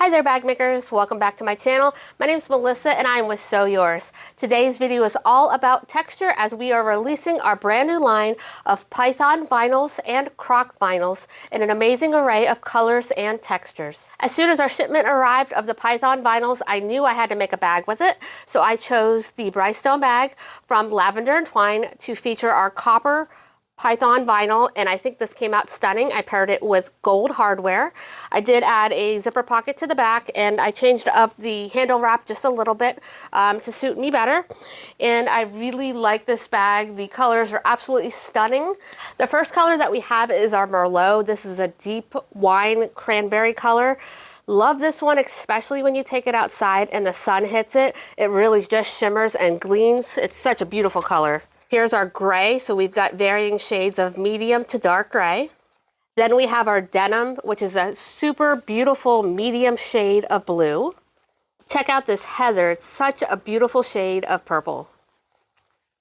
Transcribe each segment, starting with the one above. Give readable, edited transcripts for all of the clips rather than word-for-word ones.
Hi there bag makers, welcome back to my channel. My name is Melissa and I'm with Sew Yours. Today's video is all about texture as we are releasing our brand new line of Python vinyls and Croc vinyls in an amazing array of colors and textures. As soon as our shipment arrived of the Python vinyls, I knew I had to make a bag with it, so I chose the Brightstone bag from Lavender and Twine to feature our copper Python vinyl, and I think this came out stunning. I paired it with gold hardware. I did add a zipper pocket to the back, and I changed up the handle wrap just a little bit to suit me better. And I really like this bag. The colors are absolutely stunning. The first color that we have is our Merlot. This is a deep wine cranberry color. Love this one, especially when you take it outside and the sun hits it. It really just shimmers and gleams. It's such a beautiful color. Here's our gray, so we've got varying shades of medium to dark gray. Then we have our denim, which is a super beautiful medium shade of blue. Check out this heather, it's such a beautiful shade of purple.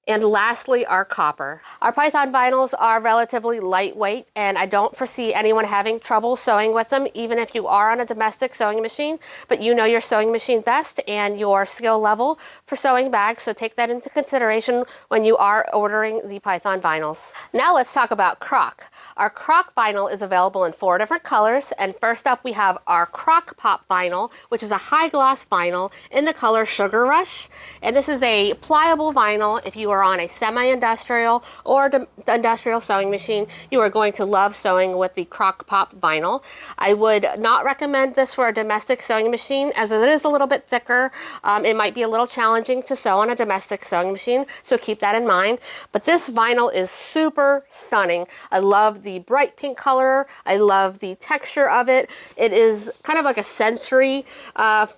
And lastly, our copper. Our Python vinyls are relatively lightweight, and I don't foresee anyone having trouble sewing with them, even if you are on a domestic sewing machine, but you know your sewing machine best and your skill level for sewing bags, so take that into consideration when you are ordering the Python vinyls. Now let's talk about Croc. Our Croc vinyl is available in 4 different colors, and first up we have our Croc Pop vinyl, which is a high gloss vinyl in the color Sugar Rush, and this is a pliable vinyl. If you are on a semi-industrial or industrial sewing machine, you are going to love sewing with the Croc Pop vinyl. I would not recommend this for a domestic sewing machine as it is a little bit thicker. It might be a little challenging to sew on a domestic sewing machine, so keep that in mind. But this vinyl is super stunning. I love the bright pink color. I love the texture of it. It is kind of like a sensory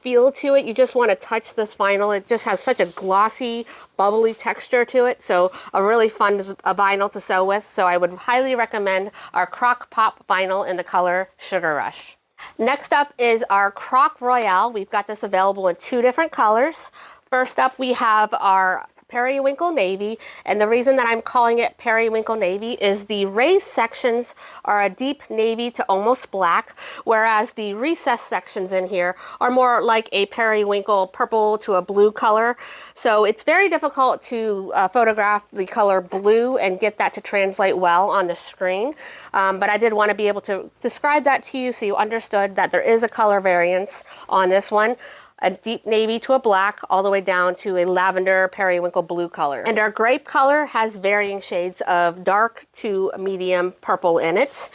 feel to it. You just want to touch this vinyl. It just has such a glossy, bubbly texture to it, so a really fun vinyl to sew with. So I would highly recommend our Croc Pop vinyl in the color Sugar Rush. Next up is our Croc Royale. We've got this available in 2 different colors. First up we have our Periwinkle Navy, and the reason that I'm calling it Periwinkle Navy is the raised sections are a deep navy to almost black, whereas the recessed sections in here are more like a periwinkle purple to a blue color. So it's very difficult to photograph the color blue and get that to translate well on the screen, but I did want to be able to describe that to you so you understood that there is a color variance on this one. A deep navy to a black, all the way down to a lavender periwinkle blue color. And our grape color has varying shades of dark to medium purple in it.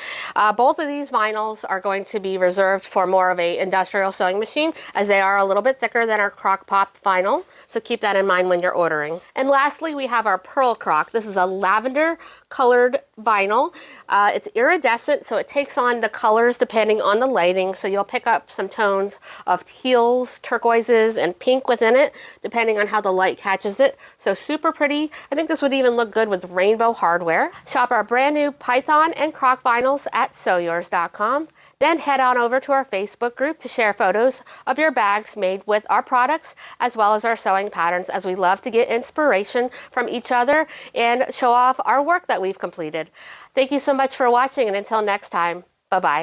Both of these vinyls are going to be reserved for more of a industrial sewing machine, as they are a little bit thicker than our Croc Pop vinyl, so keep that in mind when you're ordering. And lastly, we have our Pearl Croc. This is a lavender colored vinyl. It's iridescent, so it takes on the colors depending on the lighting, so you'll pick up some tones of teals, turquoises, and pink within it, depending on how the light catches it. So super pretty. I think this would even look good with rainbow hardware. Shop our brand new Python and Croc vinyls at sewyours.com. Then head on over to our Facebook group to share photos of your bags made with our products as well as our sewing patterns, as we love to get inspiration from each other and show off our work that we've completed. Thank you so much for watching, and until next time, bye-bye.